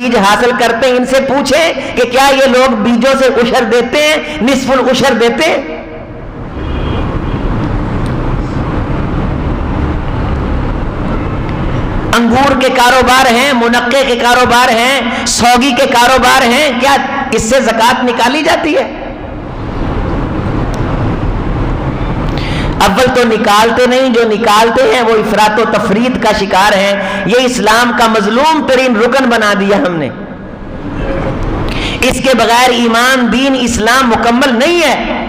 بیج حاصل کرتے ہیں ان سے پوچھیں کہ کیا یہ لوگ بیجوں سے عشر دیتے ہیں، نصف العشر دیتے ہیں؟ انگور کے کاروبار ہیں، منقے کے کاروبار ہیں، سوگی کے کاروبار ہیں، کیا اس سے زکوٰۃ نکالی جاتی ہے؟ اول تو نکالتے نہیں، جو نکالتے ہیں وہ افراط و تفریط کا شکار ہیں۔ یہ اسلام کا مظلوم ترین رکن بنا دیا ہم نے، اس کے بغیر ایمان، دین، اسلام مکمل نہیں ہے۔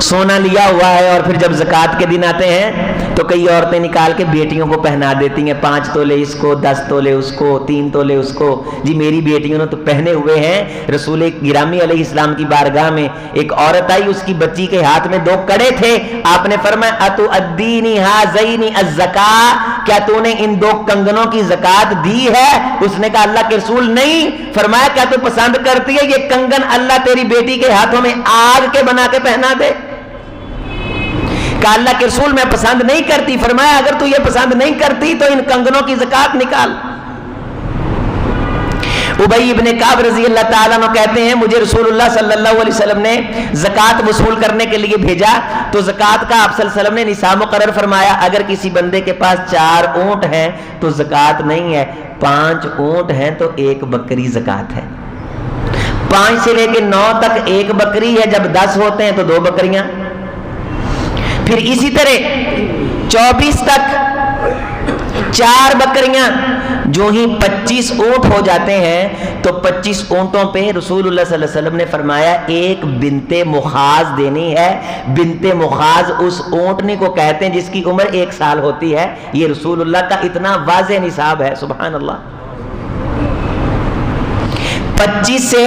سونا لیا ہوا ہے اور پھر جب زکوٰۃ کے دن آتے ہیں تو کئی عورتیں نکال کے بیٹیوں کو پہنا دیتی ہیں، 5 تولے اس کو، 10 تولے اس کو، 3 تولے اس کو۔ جی میری بیٹیوں نے تو پہنے ہوئے ہیں۔ رسول گرامی علیہ السلام کی بارگاہ میں ایک عورت آئی، اس کی بچی کے ہاتھ میں 2 کڑے تھے۔ آپ نے فرمایا اتؤدینی ھذین الزکاۃ، کیا تو نے ان 2 کنگنوں کی زکوٰۃ دی ہے؟ اس نے کہا اللہ کے رسول نہیں۔ فرمایا کیا تو پسند کرتی ہے یہ کنگن اللہ تیری بیٹی کے ہاتھوں میں آگ کے بنا کے پہنا دے؟ کہا اللہ کے رسول میں پسند نہیں کرتی۔ فرمایا اگر تو یہ پسند نہیں کرتی تو ان کنگنوں کی زکوٰۃ نکال۔ ابی ابن کعب رضی اللہ تعالیٰ عنہ کہتے ہیں مجھے رسول اللہ صلی اللہ علیہ وسلم نے زکوٰۃ وصول کرنے کے لیے بھیجا تو زکوٰۃ کا آپ صلی اللہ علیہ وسلم نے نصاب مقرر فرمایا۔ اگر کسی بندے کے پاس 4 اونٹ ہیں تو زکوٰۃ نہیں ہے، 5 اونٹ ہیں تو 1 بکری زکوٰۃ ہے۔ 5 سے لے کے 9 تک 1 بکری ہے، جب 10 ہوتے ہیں تو 2 بکریاں۔ پھر اسی طرح 24 تک 4 بکریاں۔ جو ہی 25 اونٹ ہو جاتے ہیں تو 25 اونٹوں پہ رسول اللہ صلی اللہ علیہ وسلم نے فرمایا 1 بنت مخاض دینی ہے۔ بنت مخاض اس اونٹنی کو کہتے ہیں جس کی عمر 1 سال ہوتی ہے۔ یہ رسول اللہ کا اتنا واضح نصاب ہے، سبحان اللہ۔ 25 سے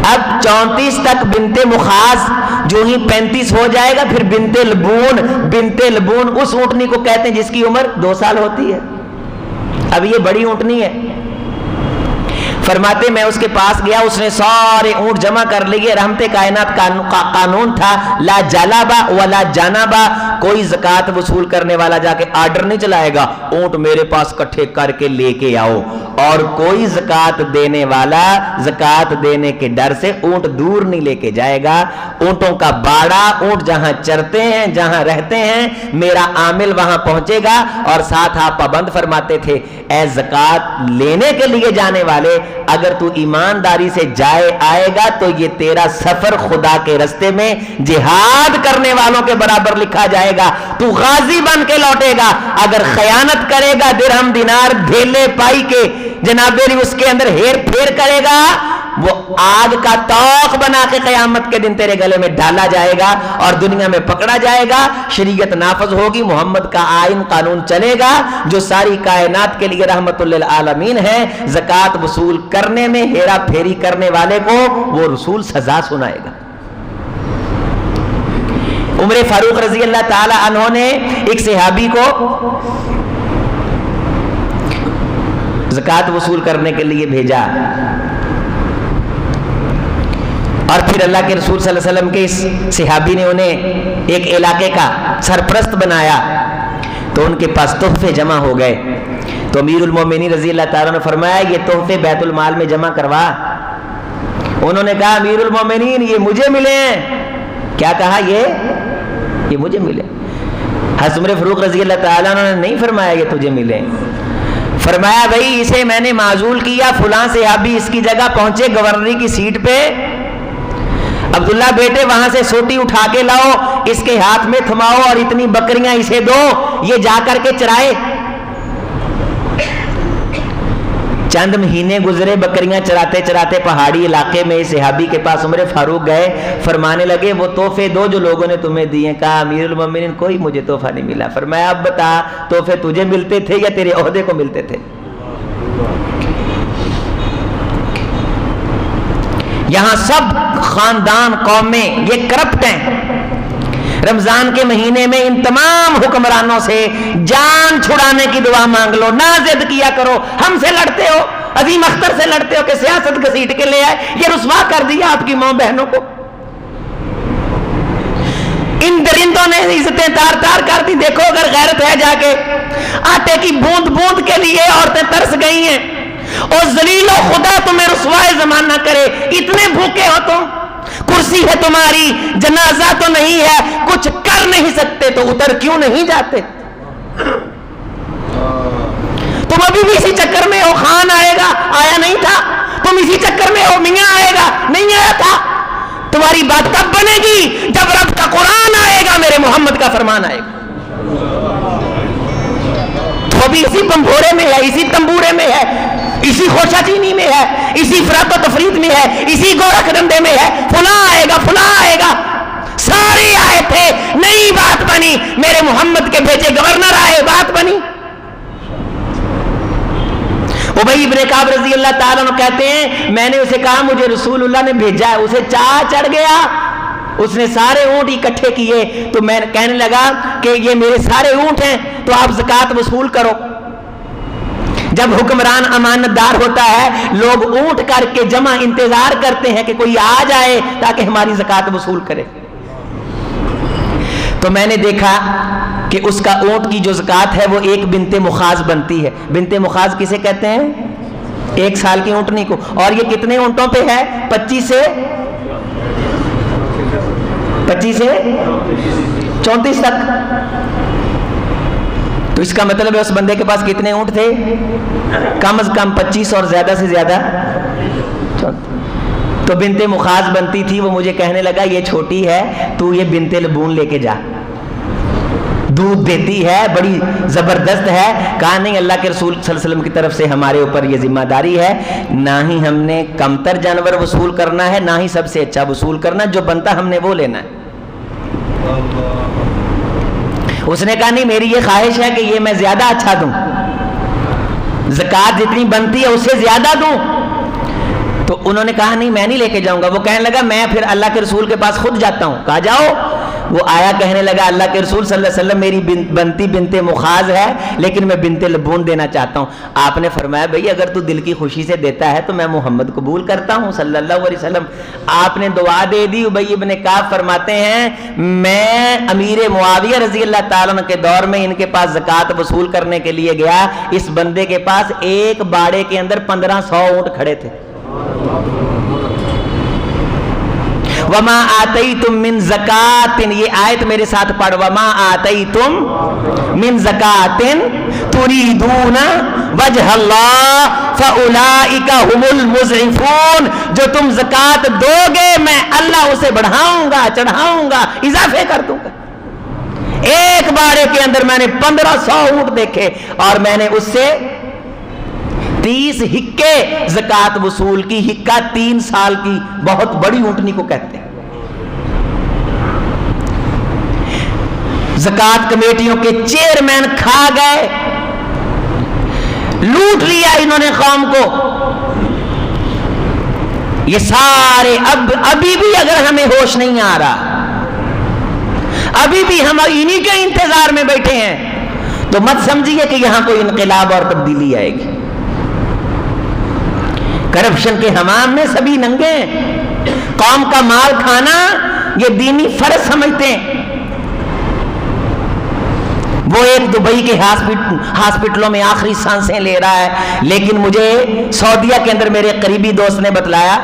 اب 34 تک بنت مخاض، جو ہی 35 ہو جائے گا پھر بنت لبون۔ بنت لبون اس اونٹنی کو کہتے ہیں جس کی عمر 2 سال ہوتی ہے۔ اب یہ بڑی اونٹنی ہے۔ فرماتے میں اس کے پاس گیا، اس نے سارے اونٹ جمع کر لیے۔ رحمت کائنات کا قانون تھا لا جلابا ولا جانبا، کوئی زکوٰۃ وصول کرنے والا جا کے آرڈر نہیں چلائے گا اونٹ میرے پاس کٹھے کر کے لے کے آؤ، اور کوئی زکوٰۃ دینے والا زکوٰۃ دینے کے ڈر سے اونٹ دور نہیں لے کے جائے گا۔ اونٹوں کا باڑا، اونٹ جہاں چرتے ہیں، جہاں رہتے ہیں، میرا عامل وہاں پہنچے گا۔ اور ساتھ آپ پابند فرماتے تھے اے زکوٰۃ لینے کے لیے جانے والے، اگر تو ایمانداری سے جائے آئے گا تو یہ تیرا سفر خدا کے رستے میں جہاد کرنے والوں کے برابر لکھا جائے گا، تو غازی بن کے لوٹے گا۔ اگر خیانت کرے گا، درہم دینار دھیلے پائی کے جناب اس کے اندر ہیر پھیر کرے گا، وہ آگ کا توق بنا کے قیامت کے دن تیرے گلے میں ڈالا جائے گا اور دنیا میں پکڑا جائے گا۔ شریعت نافذ ہوگی، محمد کا آئین قانون چلے گا جو ساری کائنات کے لیے رحمت للعالمین ہے۔ زکوٰۃ وصول کرنے میں ہیرا پھیری کرنے والے کو وہ رسول سزا سنائے گا۔ عمر فاروق رضی اللہ تعالی عنہ نے ایک صحابی کو زکوٰۃ وصول کرنے کے لیے بھیجا، اور پھر اللہ کے رسول صلی اللہ علیہ وسلم کے اس صحابی نے انہیں ایک علاقے کا سرپرست بنایا، تو ان کے پاس تحفے جمع ہو گئے۔ تو امیر المومنین رضی اللہ تعالیٰ نے فرمایا یہ تحفے بیت المال میں جمع کروا۔ انہوں نے کہا امیر المومنین یہ مجھے ملے ہیں۔ کیا کہا؟ یہ مجھے ملے۔ حضرت عمر فاروق رضی اللہ تعالیٰ نے نہیں فرمایا یہ تجھے ملے، فرمایا بھائی اسے میں نے معزول کیا، فلاں صحابی اس کی جگہ پہنچے گورنری کی سیٹ پہ، عبداللہ بیٹے وہاں سے سوٹی اٹھا کے لاؤ، اس کے ہاتھ میں تھماؤ اور اتنی بکریاں اسے دو، یہ جا کر کے چرائے۔ چند مہینے گزرے، بکریاں چراتے چراتے پہاڑی علاقے میں صحابی کے پاس عمر فاروق گئے، فرمانے لگے وہ تحفے دو جو لوگوں نے تمہیں دیے۔ کہا امیر المومنین کوئی مجھے تحفہ نہیں ملا۔ فرمایا اب بتا تحفے تجھے ملتے تھے یا تیرے عہدے کو ملتے تھے؟ یہاں سب خاندان قومیں یہ کرپٹ ہیں۔ رمضان کے مہینے میں ان تمام حکمرانوں سے جان چھڑانے کی دعا مانگ لو، نہ ضد کیا کرو، ہم سے لڑتے ہو، عظیم اختر سے لڑتے ہو کہ سیاست گھسیٹ کے لے آئے، یہ رسوا کر دیا آپ کی ماں بہنوں کو۔ ان درندوں نے عزتیں تار تار کر دی. دیکھو اگر غیرت ہے جا کے آٹے کی بوند بوند کے لیے عورتیں ترس گئی ہیں. اور ذلیل و خدا تمہیں رسوائے زمانہ کرے, اتنے بھوکے ہو تم, کرسی ہے تمہاری, جنازہ تو نہیں ہے, کچھ کر نہیں سکتے تو اتر کیوں نہیں جاتے؟ تم ابھی بھی اسی چکر میں ہو, خان آئے گا, آیا نہیں تھا. تم اسی چکر میں ہو, میاں آئے گا, نہیں آیا تھا. تمہاری بات کب بنے گی؟ جب رب کا قرآن آئے گا, میرے محمد کا فرمان آئے گا. تو ابھی اسی پمبھورے میں ہے, اسی تمبورے میں ہے, اسی خوشہ چینی میں ہے, اسی فرات و تفرید میں ہے, اسی گورکھ ڈنڈے میں ہے. فلاں آئے گا, فلاں آئے گا. سارے آئے تھے, نئی بات بنی. میرے محمد کے بھیجے گورنر آئے, بات بنی. ابی ابن کعب رضی اللہ تعالیٰ عنہ کہتے ہیں میں نے اسے کہا مجھے رسول اللہ نے بھیجا ہے. اسے چاہ چڑھ گیا, اس نے سارے اونٹ اکٹھے کیے. تو میں کہنے لگا کہ یہ میرے سارے اونٹ ہیں, تو آپ زکوٰۃ وصول کرو. جب حکمران امانت دار ہوتا ہے, لوگ اونٹ کر کے جمع انتظار کرتے ہیں کہ کوئی آ جائے تاکہ ہماری زکوٰۃ وصول کرے. تو میں نے دیکھا کہ اس کا اونٹ کی جو زکوٰۃ ہے وہ ایک بنت مخاض بنتی ہے. بنت مخاض کسے کہتے ہیں؟ 1 سال کی اونٹنی کو. اور یہ کتنے اونٹوں پہ ہے؟ 25 سے 34 تک. تو اس کا مطلب ہے اس بندے کے پاس کتنے اونٹ تھے؟ کم از کم 25 اور زیادہ سے زیادہ 34. تو بنت مخاض بنتی تھی. وہ مجھے کہنے لگا یہ چھوٹی ہے, تو یہ بنت لبون لے کے جا, دودھ دیتی ہے, بڑی زبردست ہے. کہا نہیں, اللہ کے رسول صلی اللہ علیہ وسلم کی طرف سے ہمارے اوپر یہ ذمہ داری ہے, نہ ہی ہم نے کمتر جانور وصول کرنا ہے, نہ ہی سب سے اچھا وصول کرنا, جو بنتا ہم نے وہ لینا ہے. اس نے کہا نہیں, میری یہ خواہش ہے کہ یہ میں زیادہ اچھا دوں, زکوٰۃ جتنی بنتی ہے اس سے زیادہ دوں. تو انہوں نے کہا نہیں, میں نہیں لے کے جاؤں گا. وہ کہنے لگا میں پھر اللہ کے رسول کے پاس خود جاتا ہوں. کہا جاؤ. وہ آیا, کہنے لگا اللہ کے رسول صلی اللہ علیہ وسلم میری بنتی بنت مخاض ہے, لیکن میں بنت لبون دینا چاہتا ہوں. آپ نے فرمایا بھئی اگر تو دل کی خوشی سے دیتا ہے تو میں محمد قبول کرتا ہوں صلی اللہ علیہ وسلم. آپ نے دعا دے دی. ابی ابن کعب فرماتے ہیں میں امیر معاویہ رضی اللہ تعالیٰ عنہ کے دور میں ان کے پاس زکوٰۃ وصول کرنے کے لیے گیا. اس بندے کے پاس ایک باڑے کے اندر 1500 اونٹ کھڑے تھے. وما آتیتم من زکات, یہ آیت میرے ساتھ پڑھ, وما آتیتم من زکات تریدون وجہ اللہ فاولئک هم المضعفون. جو تم زکات دو گے میں اللہ اسے بڑھاؤں گا, چڑھاؤں گا, اضافے کر دوں گا. ایک باڑے کے اندر میں نے 1500 اونٹ دیکھے اور میں نے اس سے 30 ہکے زکوٰۃ وصول کی. ہکا 3 سال کی بہت بڑی اونٹنی کو کہتے ہیں. زکوٰۃ کمیٹیوں کے چیئرمین کھا گئے, لوٹ لیا انہوں نے قوم کو. یہ سارے ابھی بھی اگر ہمیں ہوش نہیں آ رہا, ابھی بھی ہم انہی کے انتظار میں بیٹھے ہیں, تو مت سمجھیے کہ یہاں کوئی انقلاب اور تبدیلی آئے گی. کرپشن کے حمام میں سبھی ننگے ہیں. قوم کا مال کھانا یہ دینی فرض سمجھتے ہیں. وہ ایک دبئی کے ہاسپٹلوں میں آخری سانسیں لے رہا ہے, لیکن مجھے سعودیہ کے اندر میرے قریبی دوست نے بتلایا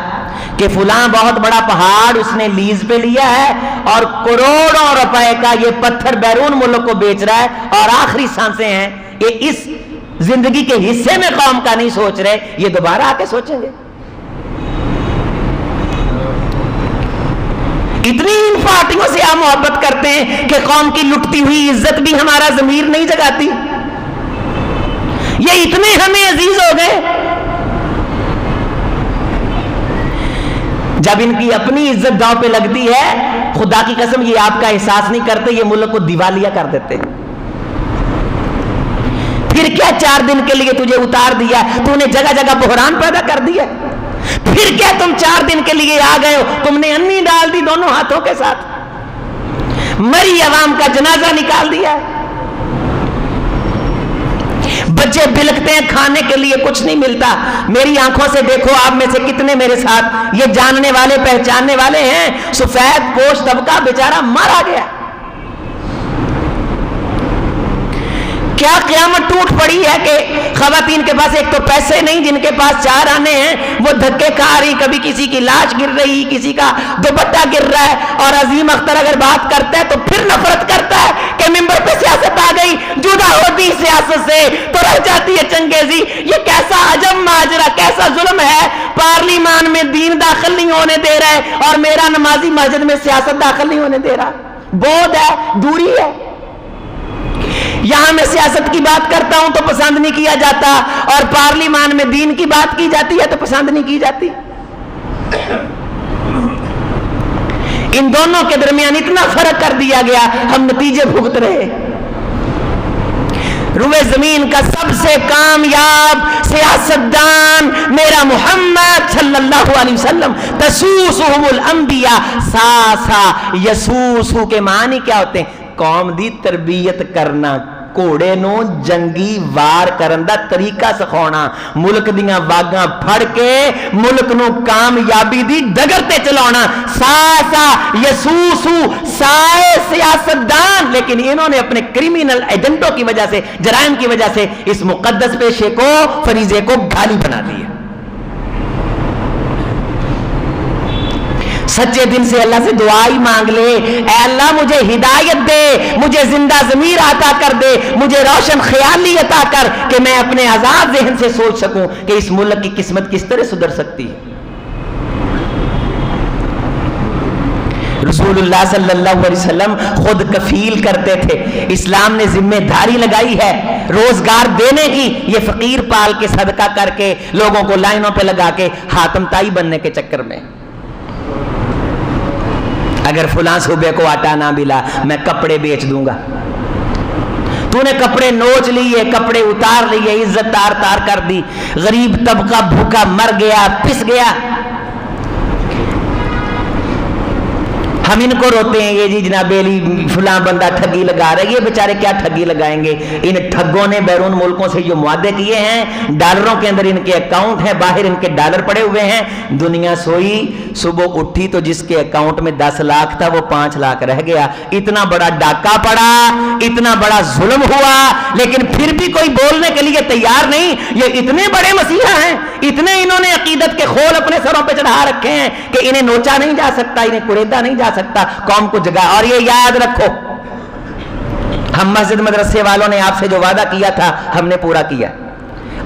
کہ فلاں بہت بڑا پہاڑ اس نے لیز پہ لیا ہے اور کروڑوں روپے کا یہ پتھر بیرون ملک کو بیچ رہا ہے, اور آخری سانسیں ہیں. یہ اس زندگی کے حصے میں قوم کا نہیں سوچ رہے, یہ دوبارہ آ کے سوچیں گے. اتنی ان پارٹیوں سے آپ محبت کرتے ہیں کہ قوم کی لٹتی ہوئی عزت بھی ہمارا ضمیر نہیں جگاتی. یہ اتنے ہمیں عزیز ہو گئے, جب ان کی اپنی عزت داؤ پہ لگتی ہے, خدا کی قسم یہ آپ کا احساس نہیں کرتے, یہ ملک کو دیوالیہ کر دیتے. پھر کیا 4 دن کے لیے تجھے اتار دیا, تو نے جگہ جگہ بحران پیدا کر دیا. پھر کیا تم 4 دن کے لیے آ گئے ہو, تم نے انی ڈال دی دونوں ہاتھوں کے ساتھ, مری عوام کا جنازہ نکال دیا. بچے بلکتے ہیں, کھانے کے لیے کچھ نہیں ملتا. میری آنکھوں سے دیکھو, آپ میں سے کتنے میرے ساتھ یہ جاننے والے پہچاننے والے ہیں, سفید پوش طبقہ بیچارہ مارا گیا. کیا قیامت ٹوٹ پڑی ہے کہ خواتین کے پاس ایک تو پیسے نہیں، جن کے پاس 4 آنے ہیں وہ دھکے کھا رہی، کبھی کسی کی لاش گر رہی، کسی کا دوپٹہ گر رہا ہے، اور عظیم اختر اگر بات کرتا ہے تو پھر نفرت کرتا ہے کہ ممبر پہ سیاست آ گئی، جدا ہوتی سیاست سے تو رہ جاتی ہے چنگیزی۔ یہ کیسا عجب ماجرا، کیسا ظلم ہے، پارلیمان میں دین داخل نہیں ہونے دے رہا ہے اور میرا نمازی مسجد میں سیاست داخل نہیں ہونے دے رہا۔ بہت ہے، دوری ہے۔ یہاں میں سیاست کی بات کرتا ہوں تو پسند نہیں کیا جاتا، اور پارلیمان میں دین کی بات کی جاتی ہے تو پسند نہیں کی جاتی۔ ان دونوں کے درمیان اتنا فرق کر دیا گیا، ہم نتیجے بھگت رہے۔ روئے زمین کا سب سے کامیاب سیاستدان میرا محمد صلی اللہ علیہ وسلم، تسوسہم الانبیاء ساسا، یسوسو کے معنی کیا ہوتے ہیں؟ قوم دی تربیت کرنا، کوڑے نو جنگی وار کرن دا طریقہ سکھاؤنا، ملک دیاں واگاں پھڑ کے ملک نو کامیابی دی ڈگر تے چلاونا، ساسا یسوسو سائے سیاستدان۔ لیکن انہوں نے اپنے کریمنل ایجنٹوں کی وجہ سے، جرائم کی وجہ سے اس مقدس پیشے کو، فریضے کو گالی بنا دیا۔ سچے دل سے اللہ سے دعا ہی مانگ لے، اے اللہ مجھے ہدایت دے، مجھے زندہ ضمیر عطا کر دے، مجھے روشن خیالی عطا کر کہ میں اپنے آزاد ذہن سے سوچ سکوں کہ اس ملک کی قسمت کس طرح سدھر سکتی ہے۔ رسول اللہ صلی اللہ علیہ وسلم خود کفیل کرتے تھے، اسلام نے ذمہ داری لگائی ہے روزگار دینے کی، یہ فقیر پال کے صدقہ کر کے لوگوں کو لائنوں پہ لگا کے حاتم تائی بننے کے چکر میں، اگر فلاں صوبے کو آٹا نہ ملا میں کپڑے بیچ دوں گا۔ تو نے کپڑے نوچ لیے، کپڑے اتار لیے، عزت تار تار کر دی، غریب طبقہ بھوکا مر گیا، پس گیا۔ ہم ان کو روتے ہیں، یہ جی جناب علی فلاں بندہ ٹھگی لگا رہا ہے، یہ بیچارے کیا ٹھگی لگائیں گے؟ ان ٹھگوں نے بیرون ملکوں سے جو معاہدے کیے ہیں، ڈالروں کے اندر ان کے اکاؤنٹ ہیں، باہر ان کے ڈالر پڑے ہوئے ہیں۔ دنیا سوئی، صبح اٹھی تو جس کے اکاؤنٹ میں 10 لاکھ تھا وہ 5 لاکھ رہ گیا۔ اتنا بڑا ڈاکہ پڑا، اتنا بڑا ظلم ہوا، لیکن پھر بھی کوئی بولنے کے لیے تیار نہیں۔ یہ اتنے بڑے مسیحا ہیں، اتنے انہوں نے عقیدت کے خول اپنے سروں پہ چڑھا رکھے ہیں کہ انہیں نوچا نہیں جا سکتا، انہیں کریدا نہیں جا سکتا، قوم کو جگا۔ اور یہ یاد رکھو، ہم مسجد مدرسے والوں نے آپ سے جو وعدہ کیا تھا ہم نے پورا کیا۔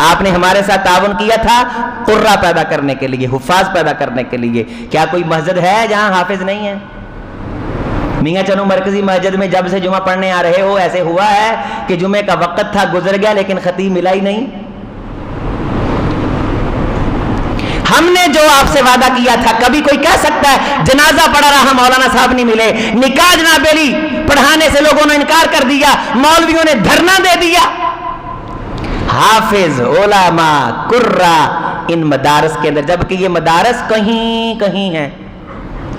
آپ نے ہمارے ساتھ تعاون کیا تھا قرہ پیدا کرنے کے لیے، حفاظ پیدا کرنے کے لیے۔ کیا کوئی مسجد ہے جہاں حافظ نہیں ہے؟ میاں چنو مرکزی مسجد میں جب سے جمعہ پڑھنے آ رہے ہو ایسے ہوا ہے کہ جمعے کا وقت تھا گزر گیا لیکن خطیب ملا ہی نہیں؟ ہم نے جو آپ سے وعدہ کیا تھا، کبھی کوئی کہہ سکتا ہے جنازہ پڑھا رہا مولانا صاحب نہیں ملے، نکاح جناب علی پڑھانے سے لوگوں نے انکار کر دیا، مولویوں نے دھرنا دے دیا۔ حافظ، علماء، قرہ ان مدارس کے اندر، جبکہ یہ مدارس کہیں کہیں ہیں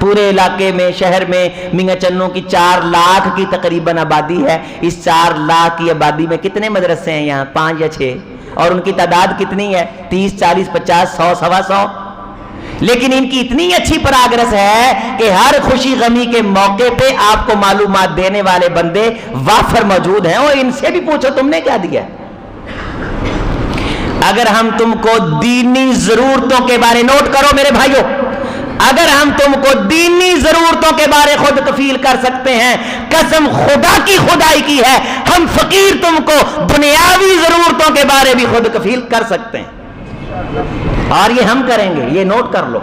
پورے علاقے میں، شہر میں میاں چنوں کی 4 لاکھ کی تقریباً آبادی ہے۔ اس 4 لاکھ کی آبادی میں کتنے مدرسے ہیں یہاں؟ 5 یا 6، اور ان کی تعداد کتنی ہے؟ 30، 40، 50، 100، 125۔ لیکن ان کی اتنی اچھی پراگرس ہے کہ ہر خوشی غمی کے موقع پہ آپ کو معلومات دینے والے بندے وافر موجود ہیں، اور ان سے بھی پوچھو تم نے کیا دیا۔ اگر ہم تم کو دینی ضرورتوں کے بارے، نوٹ کرو میرے بھائیوں، اگر ہم تم کو دینی ضرورتوں کے بارے خود کفیل کر سکتے ہیں، قسم خدا کی خدائی کی ہے، ہم فقیر تم کو دنیاوی ضرورتوں کے بارے بھی خود کفیل کر سکتے ہیں، اور یہ ہم کریں گے۔ یہ نوٹ کر لو،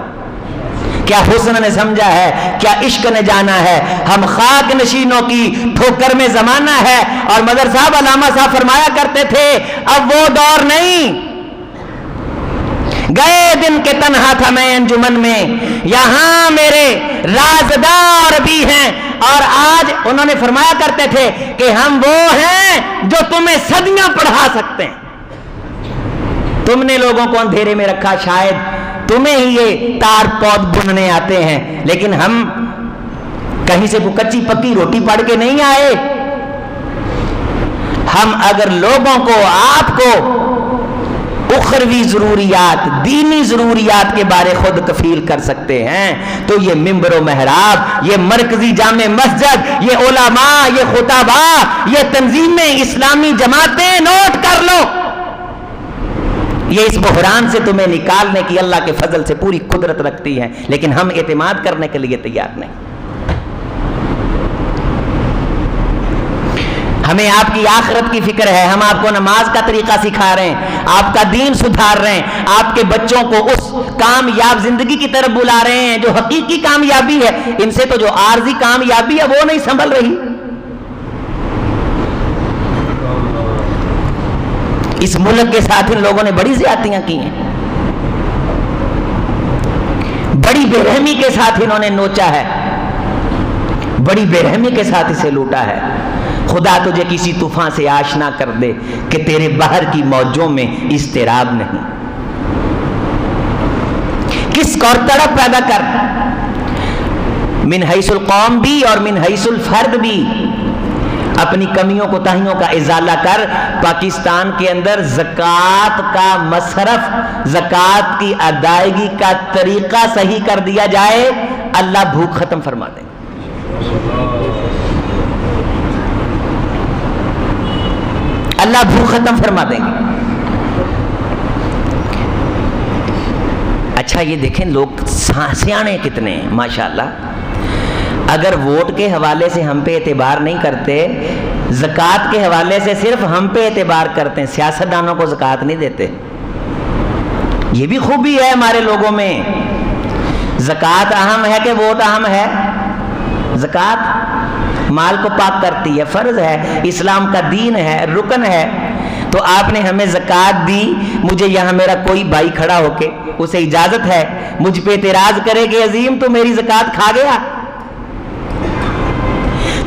کیا حسن نے سمجھا ہے، کیا عشق نے جانا ہے۔ ہم خاک نشینوں کی ٹھوکر میں زمانہ ہے، اور مدر صاحب علامہ صاحب فرمایا کرتے تھے اب وہ دور نہیں، گئے دن کے تنہا تھا میں انجمن میں، یہاں میرے رازدار بھی ہیں۔ اور آج انہوں نے فرمایا کرتے تھے کہ ہم وہ ہیں جو تمہیں صدیاں پڑھا سکتے ہیں۔ تم نے لوگوں کو اندھیرے میں رکھا، شاید تمہیں ہی یہ تار پود بننے آتے ہیں، لیکن ہم کہیں سے کچی پکی روٹی پڑھ کے نہیں آئے۔ ہم اگر لوگوں کو، آپ کو اخروی ضروریات، دینی ضروریات کے بارے خود کفیل کر سکتے ہیں، تو یہ منبر و محراب، یہ مرکزی جامع مسجد، یہ علماء، یہ خطباء، یہ تنظیمیں، اسلامی جماعتیں، نوٹ کر لو، یہ اس بحران سے تمہیں نکالنے کی اللہ کے فضل سے پوری قدرت رکھتی ہیں، لیکن ہم اعتماد کرنے کے لیے تیار نہیں۔ ہمیں آپ کی آخرت کی فکر ہے، ہم آپ کو نماز کا طریقہ سکھا رہے ہیں، آپ کا دین سدھار رہے ہیں، آپ کے بچوں کو اس کامیاب زندگی کی طرف بلا رہے ہیں جو حقیقی کامیابی ہے، ان سے تو جو عارضی کامیابی ہے وہ نہیں سنبھل رہی۔ اس ملک کے ساتھ ان لوگوں نے بڑی زیادتیاں کی ہیں، بڑی بے رحمی کے ساتھ انہوں نے نوچا ہے، بڑی بے رحمی کے ساتھ اسے لوٹا ہے۔ خدا تجھے کسی طوفان سے آشنا کر دے کہ تیرے بحر کی موجوں میں اضطراب نہیں، کس کو تڑپ پیدا کر، من حیث القوم بھی اور من حیث الفرد بھی، اپنی کمیوں کوتاہیوں کا ازالہ کر۔ پاکستان کے اندر زکوٰۃ کا مصرف، زکوٰۃ کی ادائیگی کا طریقہ صحیح کر دیا جائے، اللہ بھوک ختم فرما دے۔ اللہ بھوک ختم فرما دیں گے۔ اچھا یہ دیکھیں لوگ سیانے کتنے ہیں ماشاءاللہ، اگر ووٹ کے حوالے سے ہم پہ اعتبار نہیں کرتے، زکوٰۃ کے حوالے سے صرف ہم پہ اعتبار کرتے ہیں، سیاستدانوں کو زکوٰۃ نہیں دیتے۔ یہ بھی خوبی ہے ہمارے لوگوں میں، زکوٰۃ اہم ہے کہ ووٹ اہم ہے؟ زکوٰۃ مال کو پاک کرتی ہے، فرض ہے، اسلام کا دین ہے، رکن ہے، تو آپ نے ہمیں زکوٰۃ دی، مجھے یہاں میرا کوئی بھائی کھڑا ہو کے اسے اجازت ہے مجھ پہ اعتراض کرے کہ عظیم تو میری زکوٰۃ کھا گیا،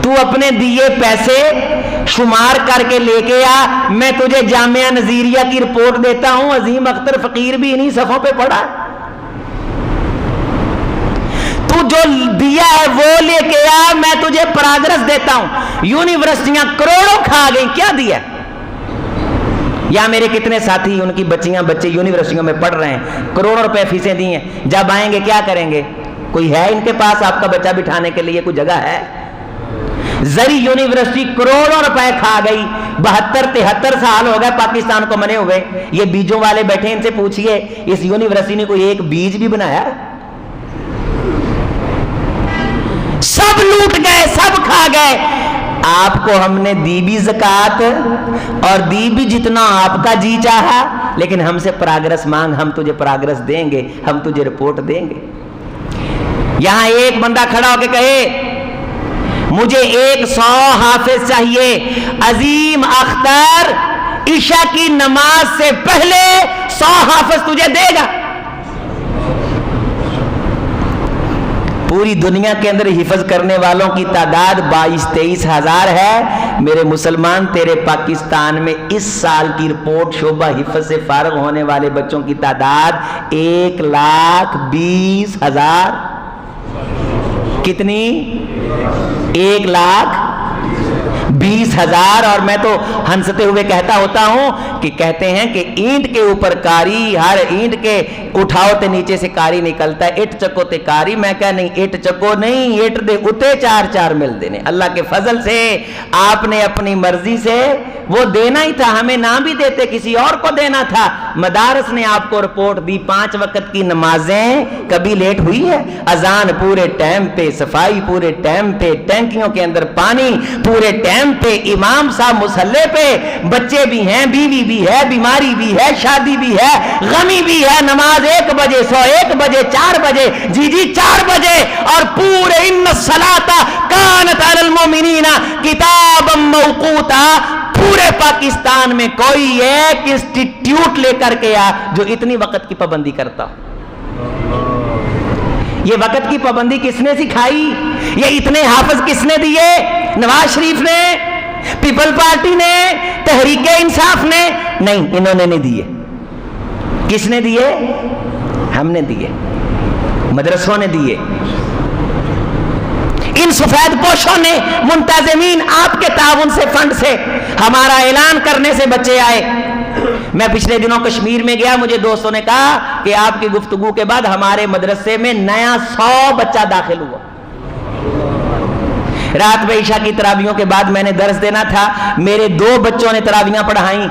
تو اپنے دیے پیسے شمار کر کے لے کے آ، میں تجھے جامعہ نظیریہ کی رپورٹ دیتا ہوں، عظیم اختر فقیر بھی انہی صفوں پہ پڑھا، تو جو دیا ہے وہ لے کے آ، میں تجھے پراگرس دیتا ہوں۔ یونیورسٹیاں کروڑوں کھا گئی، کیا دیا؟ یا میرے کتنے ساتھی ان کی بچیاں بچے یونیورسٹیوں میں پڑھ رہے ہیں، کروڑوں روپے فیسیں دی ہیں، جب آئیں گے کیا کریں گے؟ کوئی ہے ان کے پاس آپ کا بچہ بٹھانے کے لیے کوئی جگہ ہے؟ زری یونیورسٹی کروڑوں روپے کھا گئی، 72-73 سال ہو گئے پاکستان کو منے ہوئے، یہ بیجوں والے بیٹھے، ان سے پوچھئے اس یونیورسٹی نے کوئی ایک بیج بھی بنایا؟ سب لوٹ گئے، سب کھا گئے۔ آپ کو ہم نے دی بھی زکوٰۃ اور دی بھی جتنا آپ کا جی چاہا، لیکن ہم سے پراگرس مانگ، ہم تجھے پراگرس دیں گے، ہم تجھے رپورٹ دیں گے۔ یہاں ایک بندہ کھڑا ہو کے کہے مجھے 100 حافظ چاہیے، عظیم اختر عشاء کی نماز سے پہلے 100 حافظ تجھے دے گا۔ پوری دنیا کے اندر حفظ کرنے والوں کی تعداد 22-23 ہزار ہے، میرے مسلمان، تیرے پاکستان میں اس سال کی رپورٹ شعبہ حفظ سے فارغ ہونے والے بچوں کی تعداد 1,20,000، کتنی؟ 1,20,000۔ اور میں تو ہنستے ہوئے کہتا ہوتا ہوں کہ کہتے ہیں کہ اینٹ کے اوپر کاری، ہر اینٹ کے اٹھاؤ تے نیچے سے کاری نکلتا ہے، اٹ چکو تے کاری، میں کہا نہیں، اٹ چکو نہیں، اٹ دے اتے 4 مل دینے۔ اللہ کے فضل سے آپ نے اپنی مرضی سے وہ دینا ہی تھا، ہمیں نہ بھی دیتے کسی اور کو دینا تھا۔ مدارس نے آپ کو رپورٹ دی، 5 وقت کی نمازیں کبھی لیٹ ہوئی ہے؟ اذان پورے ٹائم پہ، صفائی پورے ٹائم پہ، ٹینکیوں کے اندر پانی پورے ٹائم پہ، امام صاحب مصلی پہ، بچے بھی ہیں، بیوی بھی ہے، بیماری بھی ہے، شادی بھی ہے، غمی بھی ہے، نماز 1 بجے، 1 بجے، 4 بجے، جی 4 بجے، اور پورے ان الصلاۃ کانت علی المؤمنین کتابا موقوتا۔ پورے پاکستان میں کوئی ایک انسٹیٹیوٹ لے کر کے آ جو اتنی وقت کی پابندی کرتا۔ یہ وقت کی پابندی کس نے سکھائی؟ یہ اتنے حافظ کس نے دیے؟ نواز شریف نے، پیپل پارٹی نے، تحریک انصاف نے؟ نہیں، انہوں نے نہیں دیے۔ کس نے دیے؟ ہم نے دیے، مدرسوں نے دیے، ان سفید پوشوں نے، منتظمین آپ کے تعاون سے، فنڈ سے، ہمارا اعلان کرنے سے بچے آئے۔ میں پچھلے دنوں کشمیر میں گیا، مجھے دوستوں نے کہا کہ آپ کی گفتگو کے بعد ہمارے مدرسے میں نیا 100 بچہ داخل ہوا۔ رات میں عشاء کی تراویحوں کے بعد میں نے درس دینا تھا، میرے 2 بچوں نے تراویحاں پڑھائیں،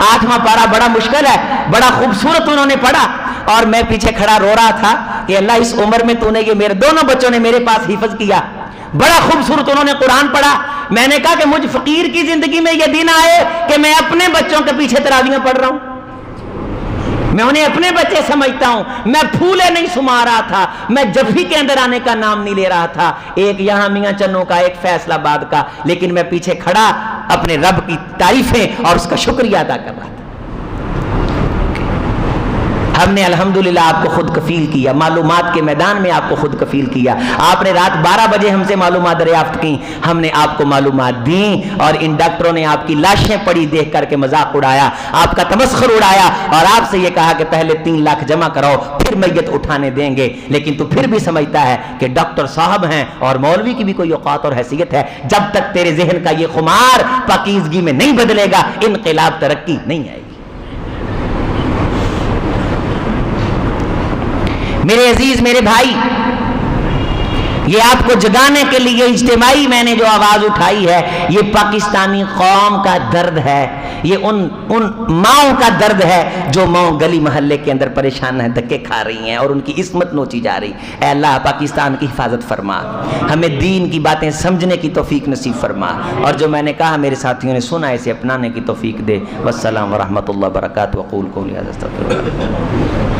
8واں پارہ بڑا مشکل ہے، بڑا خوبصورت انہوں نے پڑھا، اور میں پیچھے کھڑا رو رہا تھا کہ اللہ اس عمر میں تو نے یہ میرے دونوں بچوں نے میرے پاس حفظ کیا، بڑا خوبصورت انہوں نے قرآن پڑھا۔ میں نے کہا کہ مجھ فقیر کی زندگی میں یہ دن آئے کہ میں اپنے بچوں کے پیچھے تراویحاں پڑھ رہا ہوں، میں انہیں اپنے بچے سمجھتا ہوں، میں پھولے نہیں سما رہا تھا، میں جفی کے اندر آنے کا نام نہیں لے رہا تھا، ایک یہاں میاں چنوں کا، ایک فیصل آباد کا، لیکن میں پیچھے کھڑا اپنے رب کی تعریفیں اور اس کا شکریہ ادا کر رہا تھا۔ ہم نے الحمدللہ آپ کو خود کفیل کیا، معلومات کے میدان میں آپ کو خود کفیل کیا، آپ نے رات 12 بجے ہم سے معلومات دریافت کی، ہم نے آپ کو معلومات دیں، اور ان ڈاکٹروں نے آپ کی لاشیں پڑی دیکھ کر کے مذاق اڑایا، آپ کا تمسخر اڑایا، اور آپ سے یہ کہا کہ پہلے 3 لاکھ جمع کراؤ پھر میت اٹھانے دیں گے، لیکن تو پھر بھی سمجھتا ہے کہ ڈاکٹر صاحب ہیں اور مولوی کی بھی کوئی اوقات اور حیثیت ہے۔ جب تک تیرے ذہن کا یہ خمار پاکیزگی میں نہیں بدلے گا، انقلاب ترقی نہیں آئے گی۔ میرے عزیز، میرے بھائی، یہ آپ کو جگانے کے لیے اجتماعی میں نے جو آواز اٹھائی ہے، یہ پاکستانی قوم کا درد ہے، یہ ان ماؤں کا درد ہے جو ماؤں گلی محلے کے اندر پریشان ہیں، دھکے کھا رہی ہیں اور ان کی عصمت نوچی جا رہی۔ اے اللہ پاکستان کی حفاظت فرما، ہمیں دین کی باتیں سمجھنے کی توفیق نصیب فرما، اور جو میں نے کہا میرے ساتھیوں نے سنا اسے اپنانے کی توفیق دے۔ والسلام ورحمۃ اللہ وبرکاتہ۔ وقول قولی ھذا استغفر اللہ۔